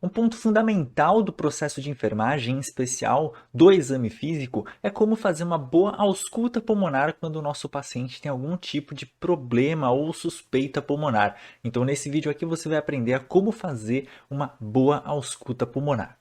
Um ponto fundamental do processo de enfermagem, em especial do exame físico, é como fazer uma boa ausculta pulmonar quando o nosso paciente tem algum tipo de problema ou suspeita pulmonar. Então, nesse vídeo aqui você vai aprender a como fazer uma boa ausculta pulmonar.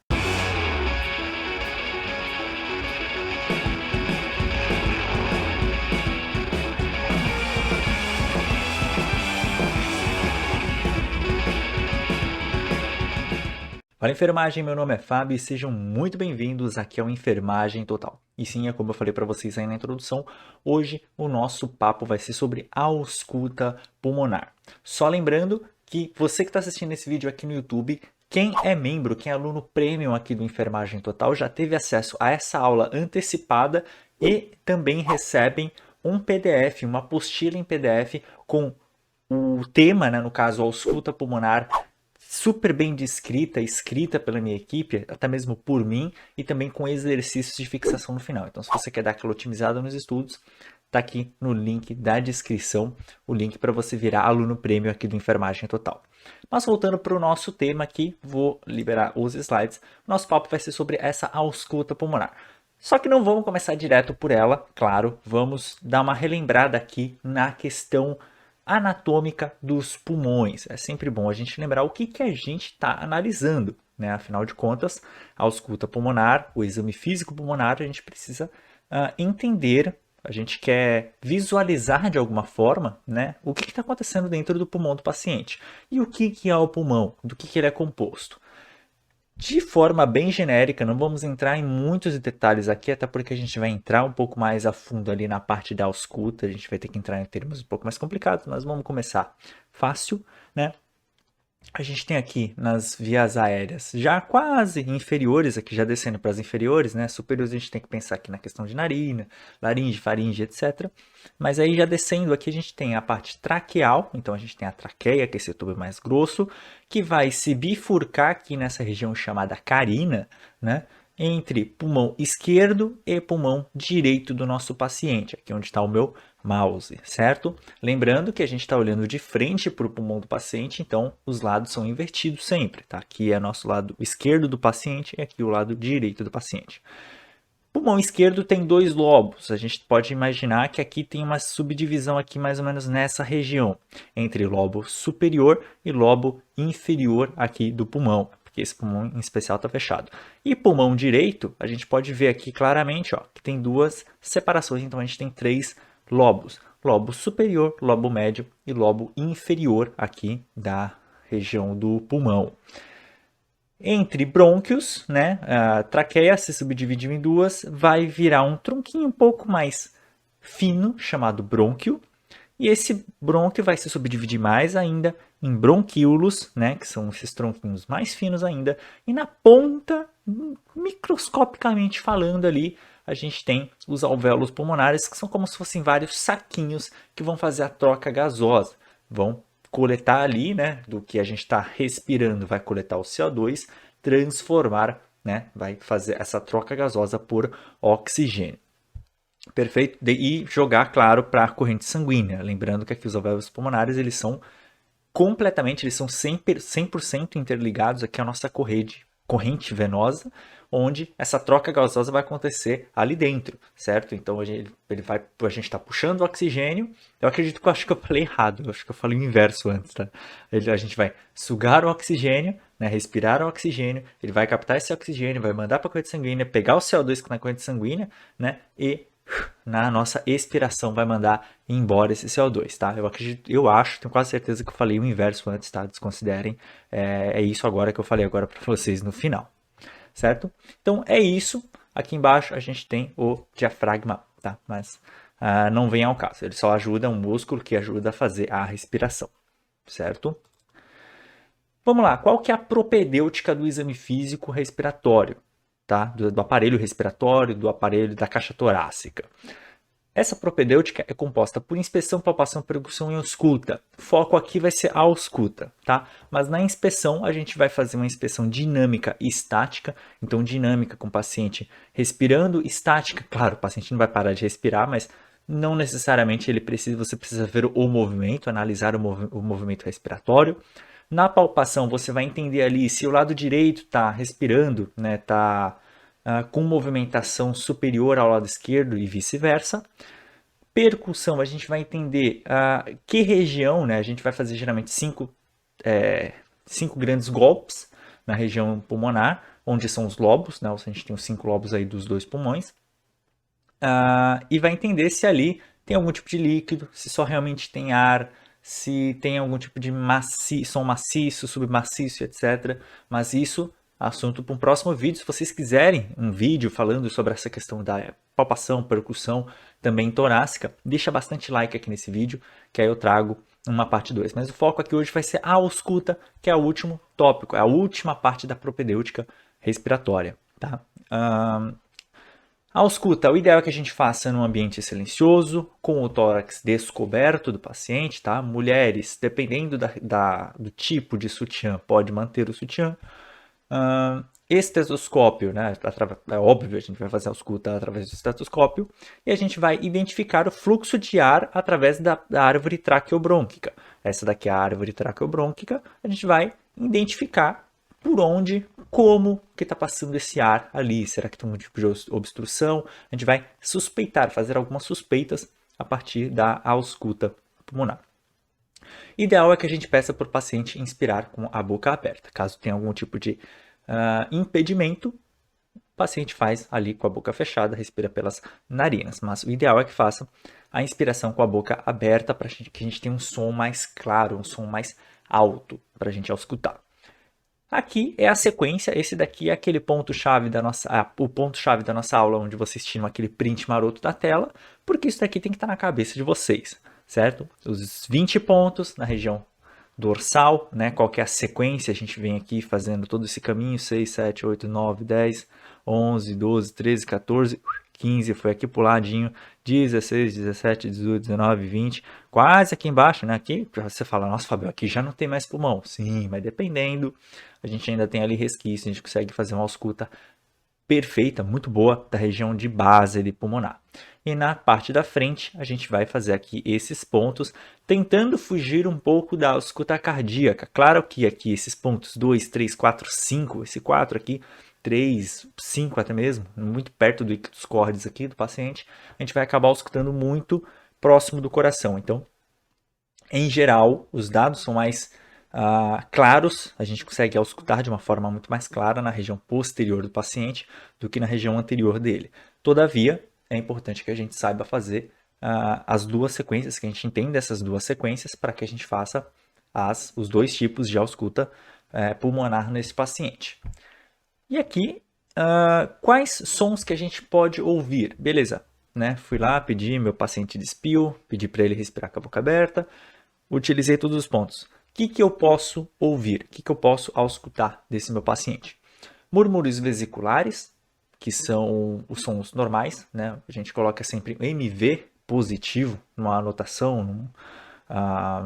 Para a enfermagem, meu nome é Fábio e sejam muito bem-vindos aqui ao Enfermagem Total. E sim, é como eu falei para vocês aí na introdução, hoje o nosso papo vai ser sobre ausculta pulmonar. Só lembrando que você que está assistindo esse vídeo aqui no YouTube, quem é membro, quem é aluno premium aqui do Enfermagem Total, já teve acesso a essa aula antecipada e também recebem um PDF, uma apostila em PDF com o tema, né, no caso, ausculta pulmonar, super bem descrita, escrita pela minha equipe, até mesmo por mim, e também com exercícios de fixação no final. Então, se você quer dar aquela otimizada nos estudos, tá aqui no link da descrição, o link para você virar aluno prêmio aqui do Enfermagem Total. Mas voltando para o nosso tema aqui, vou liberar os slides. Nosso papo vai ser sobre essa ausculta pulmonar. Só que não vamos começar direto por ela, claro, vamos dar uma relembrada aqui na questão anatômica dos pulmões. É sempre bom a gente lembrar o que a gente está analisando, né? Afinal de contas, a ausculta pulmonar, o exame físico pulmonar, a gente precisa entender, a gente quer visualizar de alguma forma, né, o que está acontecendo dentro do pulmão do paciente. E o que é o pulmão, do que ele é composto. De forma bem genérica, não vamos entrar em muitos detalhes aqui, até porque a gente vai entrar um pouco mais a fundo ali na parte da ausculta, a gente vai ter que entrar em termos um pouco mais complicados, mas vamos começar fácil, né? A gente tem aqui nas vias aéreas já quase inferiores, aqui já descendo para as inferiores, né? Superiores a gente tem que pensar aqui na questão de narina, laringe, faringe, etc. Mas aí já descendo aqui a gente tem a parte traqueal, então a gente tem a traqueia, que é esse tubo mais grosso, que vai se bifurcar aqui nessa região chamada carina, né? Entre pulmão esquerdo e pulmão direito do nosso paciente, aqui onde está o meu mouse, certo? Lembrando que a gente está olhando de frente para o pulmão do paciente, então os lados são invertidos sempre, tá? Aqui é nosso lado esquerdo do paciente e aqui o lado direito do paciente. O pulmão esquerdo tem dois lobos, a gente pode imaginar que aqui tem uma subdivisão aqui mais ou menos nessa região, entre lobo superior e lobo inferior aqui do pulmão, porque esse pulmão em especial está fechado. E pulmão direito, a gente pode ver aqui claramente, ó, que tem duas separações, então a gente tem três lobos. Lobo superior, lobo médio e lobo inferior aqui da região do pulmão. Entre brônquios, né, a traqueia se subdividiu em duas, vai virar um tronquinho um pouco mais fino, chamado brônquio, e esse brônquio vai se subdividir mais ainda em bronquíolos, né, que são esses tronquinhos mais finos ainda, e na ponta, microscopicamente falando ali, a gente tem os alvéolos pulmonares, que são como se fossem vários saquinhos que vão fazer a troca gasosa, vão coletar ali, né, do que a gente está respirando, vai coletar o CO2, transformar, né, vai fazer essa troca gasosa por oxigênio. Perfeito? E jogar, claro, para a corrente sanguínea. Lembrando que aqui os alvéolos pulmonares, eles são completamente, eles são 100% interligados aqui à nossa corrente venosa, onde essa troca gasosa vai acontecer ali dentro, certo? Então a gente está puxando o oxigênio. Eu acredito que eu falei errado, eu acho que eu falei o inverso antes, tá? A gente vai sugar o oxigênio, né, respirar o oxigênio, ele vai captar esse oxigênio, vai mandar para a corrente sanguínea, pegar o CO2 que está na corrente sanguínea, né, e na nossa expiração vai mandar embora esse CO2, tá? Eu acredito, eu acho, tenho quase certeza que eu falei o inverso antes, tá? Desconsiderem, é isso agora que eu falei agora para vocês no final, certo? Então é isso. Aqui embaixo a gente tem o diafragma, tá? Mas não vem ao caso. Ele só ajuda um músculo que ajuda a fazer a respiração, certo? Vamos lá. Qual que é a propedêutica do exame físico respiratório? Tá? Do aparelho respiratório, do aparelho da caixa torácica. Essa propedêutica é composta por inspeção, palpação, percussão e ausculta. O foco aqui vai ser a ausculta, tá? Mas na inspeção a gente vai fazer uma inspeção dinâmica e estática. Então dinâmica com o paciente respirando, estática, claro, o paciente não vai parar de respirar, mas não necessariamente você precisa ver o movimento, analisar o movimento respiratório. Na palpação, você vai entender ali se o lado direito está respirando, né, está com movimentação superior ao lado esquerdo e vice-versa. Percussão, a gente vai entender que região, né, a gente vai fazer geralmente cinco grandes golpes na região pulmonar, onde são os lobos, né, a gente tem os 5 lobos aí dos 2 pulmões, e vai entender se ali tem algum tipo de líquido, se só realmente tem ar, se tem algum tipo de som maciço, submaciço, etc. Mas isso é assunto para um próximo vídeo. Se vocês quiserem um vídeo falando sobre essa questão da palpação, percussão, também torácica, deixa bastante like aqui nesse vídeo, que aí eu trago uma parte 2. Mas o foco aqui hoje vai ser a ausculta, que é o último tópico, é a última parte da propedêutica respiratória. Tá? A ausculta, o ideal é que a gente faça num ambiente silencioso, com o tórax descoberto do paciente, tá? Mulheres, dependendo do tipo de sutiã, pode manter o sutiã. Estetoscópio, né? É óbvio, a gente vai fazer a ausculta através do estetoscópio e a gente vai identificar o fluxo de ar através da árvore traqueobrônquica. Essa daqui é a árvore traqueobrônquica, a gente vai identificar por onde, como que está passando esse ar ali. Será que tem um tipo de obstrução? A gente vai suspeitar, fazer algumas suspeitas a partir da ausculta pulmonar. Ideal é que a gente peça para o paciente inspirar com a boca aberta. Caso tenha algum tipo de impedimento, o paciente faz ali com a boca fechada, respira pelas narinas. Mas o ideal é que faça a inspiração com a boca aberta para que a gente tenha um som mais claro, um som mais alto para a gente auscultar. Aqui é a sequência, esse daqui é aquele ponto-chave da nossa, o ponto-chave da nossa aula, onde vocês tiram aquele print maroto da tela, porque isso daqui tem que estar na cabeça de vocês, certo? Os 20 pontos na região dorsal, né? Qual que é a sequência? A gente vem aqui fazendo todo esse caminho, 6, 7, 8, 9, 10, 11, 12, 13, 14, 15, foi aqui pro ladinho, 16, 17, 18, 19, 20, quase aqui embaixo, né? Aqui você fala, nossa, Fabio, aqui já não tem mais pulmão. Sim, mas dependendo, a gente ainda tem ali resquício, a gente consegue fazer uma ausculta perfeita, muito boa, da região de base ali pulmonar. E na parte da frente, a gente vai fazer aqui esses pontos, tentando fugir um pouco da ausculta cardíaca. Claro que aqui esses pontos 2, 3, 4, 5, esse 4 aqui, 3, 5 até mesmo, muito perto do ictus cordis aqui do paciente, a gente vai acabar auscultando muito próximo do coração. Então, em geral, os dados são mais claros, a gente consegue auscultar de uma forma muito mais clara na região posterior do paciente do que na região anterior dele. Todavia, é importante que a gente saiba fazer as duas sequências, que a gente entenda essas duas sequências para que a gente faça os dois tipos de ausculta pulmonar nesse paciente. E aqui, quais sons que a gente pode ouvir? Beleza, né? Fui lá, pedi, meu paciente despiu, pedi para ele respirar com a boca aberta, utilizei todos os pontos. O que eu posso ouvir? O que eu posso auscultar desse meu paciente? Murmúrios vesiculares, que são os sons normais, né? A gente coloca sempre MV positivo numa anotação,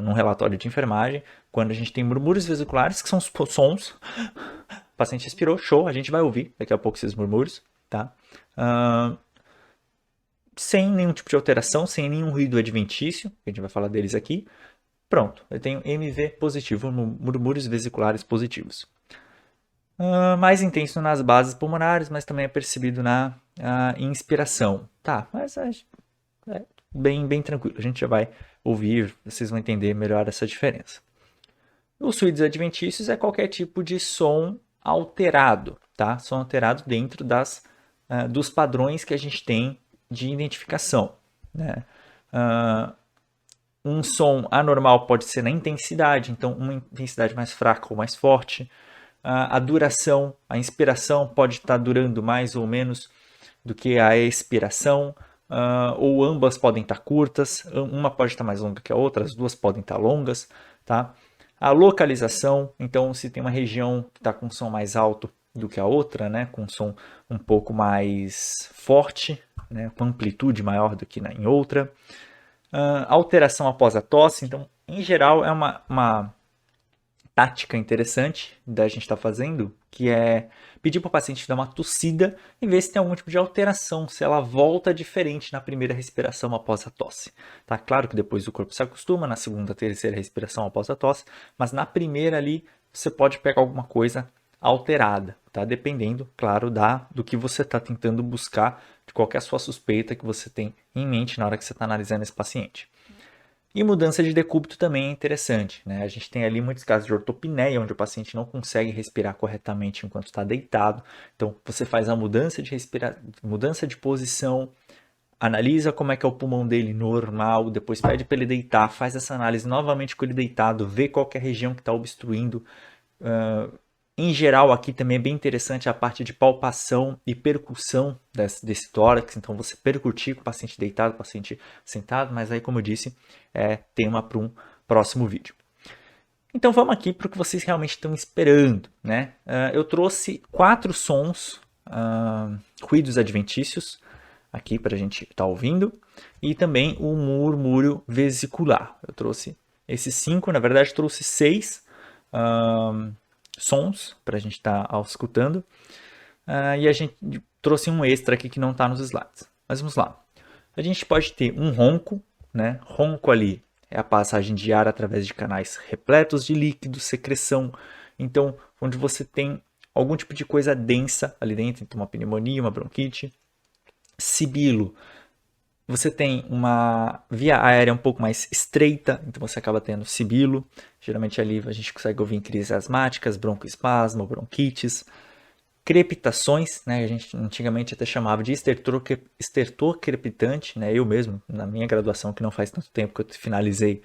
num relatório de enfermagem. Quando a gente tem murmúrios vesiculares, que são os sons, o paciente respirou, show, a gente vai ouvir daqui a pouco esses murmúrios, tá? Sem nenhum tipo de alteração, sem nenhum ruído adventício, a gente vai falar deles aqui. Pronto, eu tenho MV positivo, murmúrios vesiculares positivos. Mais intenso nas bases pulmonares, mas também é percebido na inspiração. Tá, mas é bem tranquilo. A gente já vai ouvir, vocês vão entender melhor essa diferença. Os ruídos adventícios é qualquer tipo de som alterado, tá? Som alterado dentro dos padrões que a gente tem de identificação, né? Um som anormal pode ser na intensidade, então uma intensidade mais fraca ou mais forte. A duração, a inspiração pode estar durando mais ou menos do que a expiração, ou ambas podem estar curtas, uma pode estar mais longa que a outra, as duas podem estar longas, tá? A localização, então se tem uma região que está com som mais alto do que a outra, né, com som um pouco mais forte, né, com amplitude maior do que em outra. Alteração após a tosse, então, em geral, é uma tática interessante da gente estar fazendo que é pedir para o paciente dar uma tossida e ver se tem algum tipo de alteração, se ela volta diferente na primeira respiração após a tosse. Tá claro que depois o corpo se acostuma, na segunda, terceira respiração após a tosse, mas na primeira ali você pode pegar alguma coisa alterada, tá? Dependendo, claro, do que você está tentando buscar, de qual que é a sua suspeita que você tem em mente na hora que você está analisando esse paciente. E mudança de decúbito também é interessante, né? A gente tem ali muitos casos de ortopneia, onde o paciente não consegue respirar corretamente enquanto está deitado. Então, você faz a mudança de posição, analisa como é que é o pulmão dele normal, depois pede para ele deitar, faz essa análise novamente com ele deitado, vê qual que é a região que está obstruindo. Em geral, aqui também é bem interessante a parte de palpação e percussão desse tórax. Então, você percutir com o paciente deitado, o paciente sentado, mas aí, como eu disse, tema para um próximo vídeo. Então, vamos aqui para o que vocês realmente estão esperando, né? Eu trouxe 4 sons, ruídos adventícios, aqui para a gente estar ouvindo, e também o murmúrio vesicular. Eu trouxe esses 5, na verdade, trouxe 6 sons para a gente estar escutando. E a gente trouxe um extra aqui que não está nos slides. Mas vamos lá. A gente pode ter um ronco, né? Ronco ali é a passagem de ar através de canais repletos de líquido, secreção. Então, onde você tem algum tipo de coisa densa ali dentro, então uma pneumonia, uma bronquite. Sibilo, você tem uma via aérea um pouco mais estreita, então você acaba tendo sibilo. Geralmente ali a gente consegue ouvir em crises asmáticas, broncoespasmo, bronquites. Crepitações, né? A gente antigamente até chamava de estertor crepitante, né? Eu mesmo, na minha graduação, que não faz tanto tempo que eu finalizei,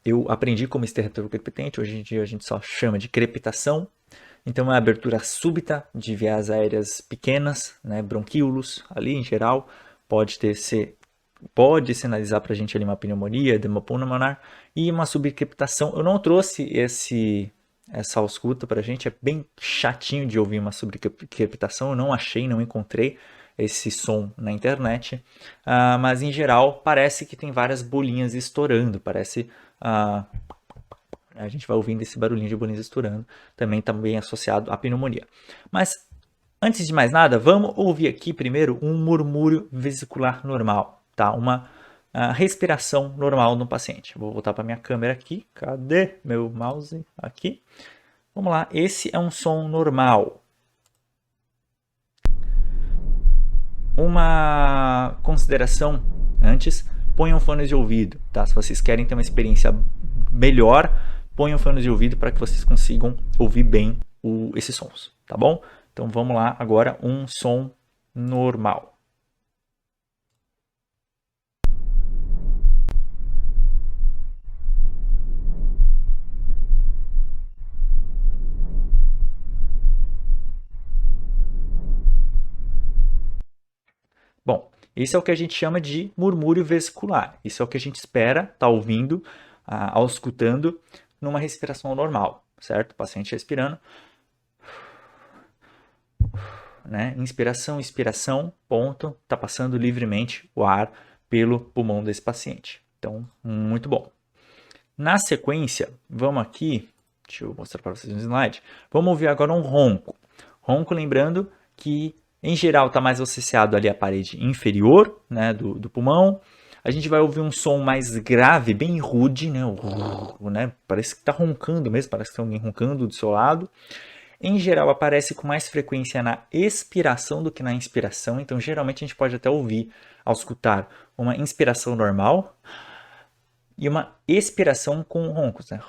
eu aprendi como estertor crepitante. Hoje em dia a gente só chama de crepitação. Então, é uma abertura súbita de vias aéreas pequenas, né? Bronquíolos ali em geral, pode sinalizar para a gente ali uma pneumonia, edema pulmonar e uma subcrepitação. Eu não trouxe essa ausculta para a gente, é bem chatinho de ouvir uma subcrepitação, eu não achei, não encontrei esse som na internet, mas em geral parece que tem várias bolinhas estourando, parece... a gente vai ouvindo esse barulhinho de bolinhas estourando, também associado à pneumonia. Mas, antes de mais nada, vamos ouvir aqui primeiro um murmúrio vesicular normal, tá? Uma respiração normal no paciente. Vou voltar para minha câmera aqui. Cadê meu mouse? Aqui. Vamos lá, esse é um som normal. Uma consideração antes, ponham fones de ouvido, tá? Se vocês querem ter uma experiência melhor, ponham fones de ouvido para que vocês consigam ouvir bem esses sons, tá bom? Então vamos lá agora, um som normal. Bom, esse é o que a gente chama de murmúrio vesicular. Isso é o que a gente espera estar ouvindo, auscultando numa respiração normal, certo? O paciente respirando, né? Inspiração, expiração, ponto, está passando livremente o ar pelo pulmão desse paciente. Então, muito bom. Na sequência, vamos aqui, deixa eu mostrar para vocês no slide, vamos ouvir agora um ronco. Ronco, lembrando que, em geral, está mais associado ali à parede inferior, né, do pulmão. A gente vai ouvir um som mais grave, bem rude, né, parece que está roncando mesmo, parece que tem alguém roncando do seu lado. Em geral, aparece com mais frequência na expiração do que na inspiração. Então, geralmente, a gente pode até ouvir, ao escutar, uma inspiração normal e uma expiração com roncos, né?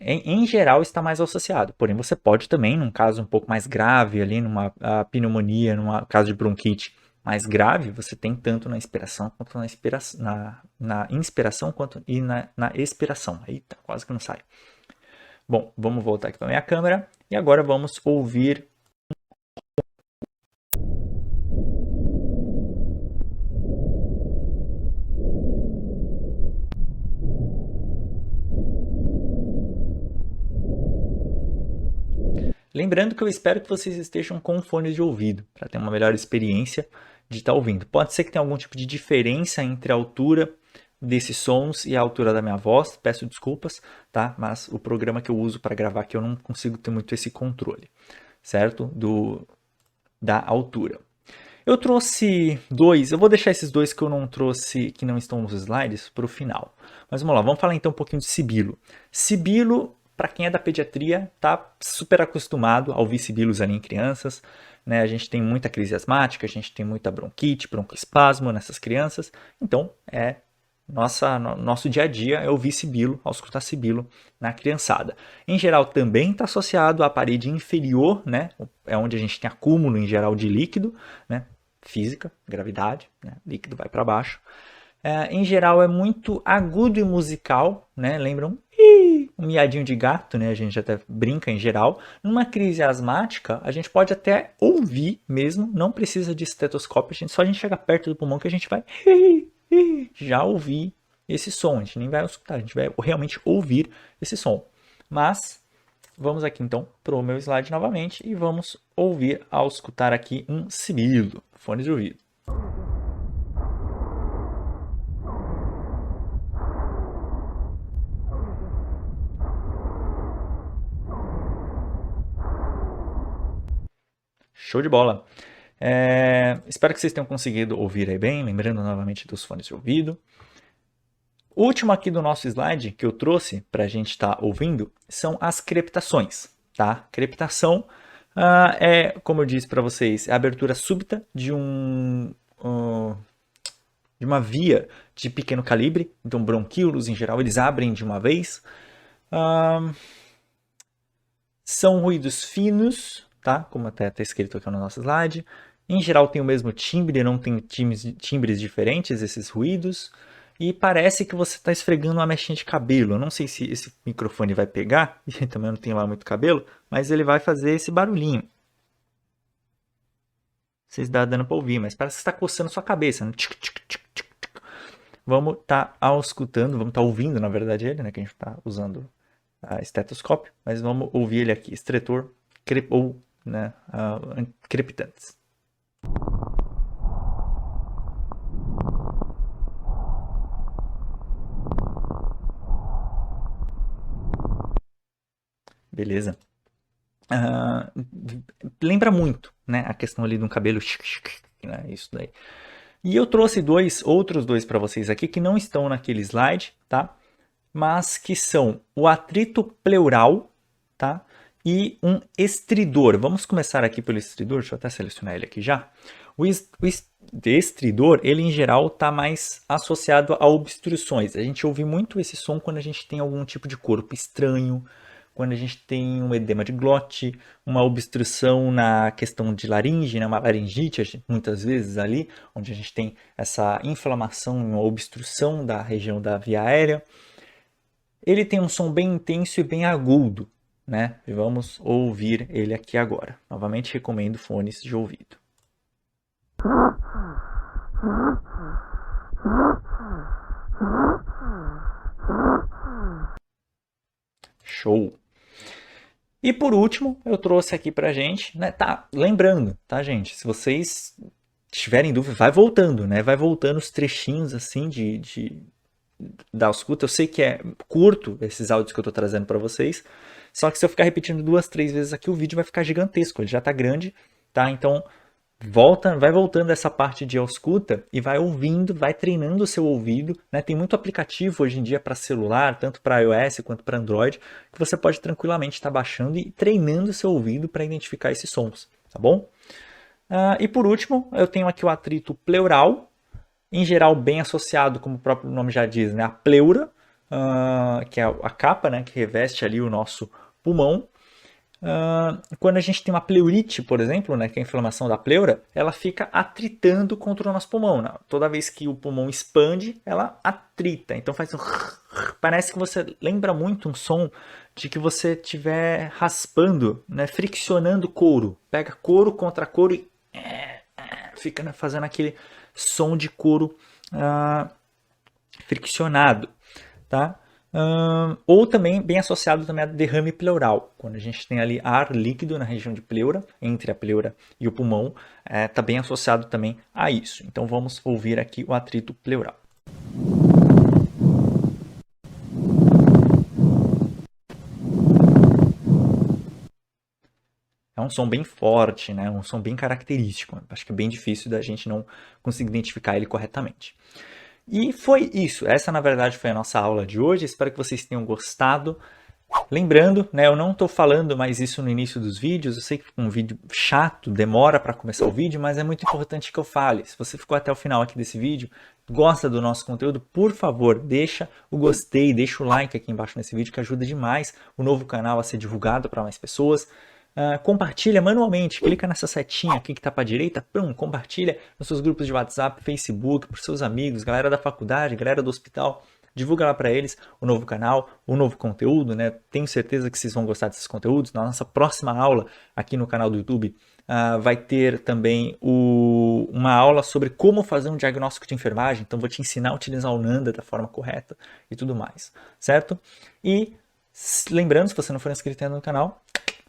Em geral, está mais associado. Porém, você pode também, num caso um pouco mais grave, ali numa pneumonia, num caso de bronquite mais grave, você tem tanto na inspiração quanto na inspiração quanto e na expiração. Eita, quase que não sai. Bom, vamos voltar aqui para a minha câmera e agora vamos ouvir. Lembrando que eu espero que vocês estejam com fones de ouvido para ter uma melhor experiência de estar ouvindo. Pode ser que tenha algum tipo de diferença entre a altura desses sons e a altura da minha voz. Peço desculpas, tá? Mas o programa que eu uso para gravar aqui eu não consigo ter muito esse controle, certo? Da altura. Eu trouxe dois, eu vou deixar esses dois que eu não trouxe, que não estão nos slides, para o final. Mas vamos lá, vamos falar então um pouquinho de sibilo. Sibilo, para quem é da pediatria, tá super acostumado a ouvir sibilos ali em crianças, né? A gente tem muita crise asmática, a gente tem muita bronquite, broncoespasmo nessas crianças, então nosso dia a dia é ouvir sibilo, auscultar sibilo na criançada. Em geral também está associado à parede inferior, né? É onde a gente tem acúmulo em geral de líquido, né? Física, gravidade, né? Líquido vai para baixo. Em geral é muito agudo e musical, né? Lembram um miadinho de gato, né? A gente até brinca em geral. Numa crise asmática, a gente pode até ouvir mesmo, não precisa de estetoscópio, só a gente chega perto do pulmão que a gente vai já ouvir esse som. A gente nem vai escutar, a gente vai realmente ouvir esse som. Mas vamos aqui então para o meu slide novamente e vamos ouvir ao escutar aqui um sibilo, fone de ouvido. Show de bola! Espero que vocês tenham conseguido ouvir aí bem, lembrando novamente dos fones de ouvido. O último aqui do nosso slide que eu trouxe para a gente estar ouvindo são as crepitações, tá? Crepitação como eu disse para vocês, é a abertura súbita de uma via de pequeno calibre. Então, bronquíolos, em geral, eles abrem de uma vez. São ruídos finos, tá? Como até está escrito aqui no nosso slide. Em geral, tem o mesmo timbre, não tem timbres diferentes, esses ruídos. E parece que você está esfregando uma mechinha de cabelo. Eu não sei se esse microfone vai pegar, e também não tem lá muito cabelo, mas ele vai fazer esse barulhinho. Vocês dão dando para ouvir, mas parece que está coçando sua cabeça. Né? Vamos estar escutando, vamos estar ouvindo, na verdade, ele, né? Que a gente está usando a estetoscópio, mas vamos ouvir ele aqui, estretor ou né, crepitantes. Beleza. Lembra muito, né, a questão ali de um cabelo, né, isso daí. E eu trouxe outros dois para vocês aqui que não estão naquele slide, tá? Mas que são o atrito pleural, tá? E um estridor. Vamos começar aqui pelo estridor, deixa eu até selecionar ele aqui já. O estridor, ele em geral está mais associado a obstruções. A gente ouve muito esse som quando a gente tem algum tipo de corpo estranho, quando a gente tem um edema de glote, uma obstrução na questão de laringe, né, uma laringite, muitas vezes ali, onde a gente tem essa inflamação, uma obstrução da região da via aérea. Ele tem um som bem intenso e bem agudo, né? E vamos ouvir ele aqui agora. Novamente recomendo fones de ouvido. Show! E por último, eu trouxe aqui pra gente, né? Tá, lembrando, tá, gente? Se vocês tiverem dúvida, vai voltando, né? Vai voltando os trechinhos assim da ausculta. Eu sei que é curto esses áudios que eu tô trazendo para vocês, só que se eu ficar repetindo 2, 3 vezes aqui, o vídeo vai ficar gigantesco, ele já tá grande, tá? Então, vai voltando essa parte de ausculta e vai ouvindo, vai treinando o seu ouvido, né? Tem muito aplicativo hoje em dia para celular, tanto para iOS quanto para Android, que você pode tranquilamente estar baixando e treinando o seu ouvido para identificar esses sons, tá bom? E por último, eu tenho aqui o atrito pleural, em geral bem associado, como o próprio nome já diz, né, a pleura, que é a capa, né, que reveste ali o nosso pulmão. Quando a gente tem uma pleurite, por exemplo, né, que é a inflamação da pleura, ela fica atritando contra o nosso pulmão. Né? Toda vez que o pulmão expande, ela atrita. Então faz um... Parece que você lembra muito um som de que você estiver raspando, né, friccionando couro. Pega couro contra couro e fica, né, fazendo aquele som de couro friccionado, tá? Ou também bem associado também a derrame pleural, quando a gente tem ali ar líquido na região de pleura, entre a pleura e o pulmão, está bem associado também a isso. Então vamos ouvir aqui o atrito pleural. É um som bem forte, né? Um som bem característico. Acho que é bem difícil da gente não conseguir identificar ele corretamente. E foi isso. Essa, na verdade, foi a nossa aula de hoje. Espero que vocês tenham gostado. Lembrando, né, eu não estou falando mais isso no início dos vídeos, eu sei que um vídeo chato, demora para começar o vídeo, mas é muito importante que eu fale. Se você ficou até o final aqui desse vídeo, gosta do nosso conteúdo, por favor, deixa o gostei, deixa o like aqui embaixo nesse vídeo, que ajuda demais o novo canal a ser divulgado para mais pessoas. Compartilha manualmente, clica nessa setinha aqui que está para a direita, compartilha nos seus grupos de WhatsApp, Facebook, para os seus amigos, galera da faculdade, galera do hospital. Divulga lá para eles o novo canal, o novo conteúdo, né? Tenho certeza que vocês vão gostar desses conteúdos. Na nossa próxima aula aqui no canal do YouTube vai ter também uma aula sobre como fazer um diagnóstico de enfermagem. Então vou te ensinar a utilizar o Nanda da forma correta e tudo mais, certo? E lembrando, se você não for inscrito ainda no canal,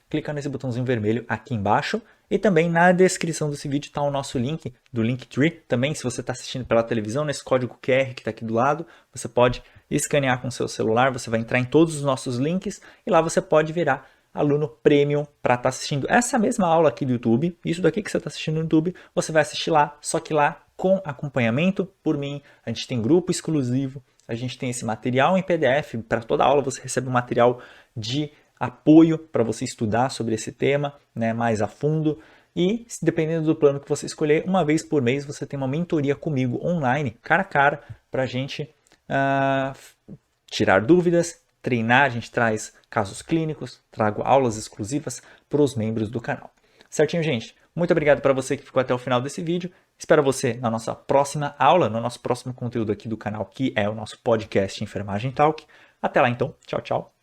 clica nesse botãozinho vermelho aqui embaixo. E também na descrição desse vídeo está o nosso link do Linktree. Também, se você está assistindo pela televisão, nesse código QR que está aqui do lado, você pode escanear com o seu celular, você vai entrar em todos os nossos links e lá você pode virar aluno premium para estar assistindo essa mesma aula aqui do YouTube. Isso daqui que você está assistindo no YouTube, você vai assistir lá, só que lá com acompanhamento por mim. A gente tem grupo exclusivo, a gente tem esse material em PDF. Para toda aula você recebe um material de apoio para você estudar sobre esse tema, né, mais a fundo. E, dependendo do plano que você escolher, uma vez por mês você tem uma mentoria comigo online, cara a cara, para a gente tirar dúvidas, treinar. A gente traz casos clínicos, trago aulas exclusivas para os membros do canal. Certinho, gente? Muito obrigado para você que ficou até o final desse vídeo. Espero você na nossa próxima aula, no nosso próximo conteúdo aqui do canal, que é o nosso podcast Enfermagem Talk. Até lá, então. Tchau, tchau.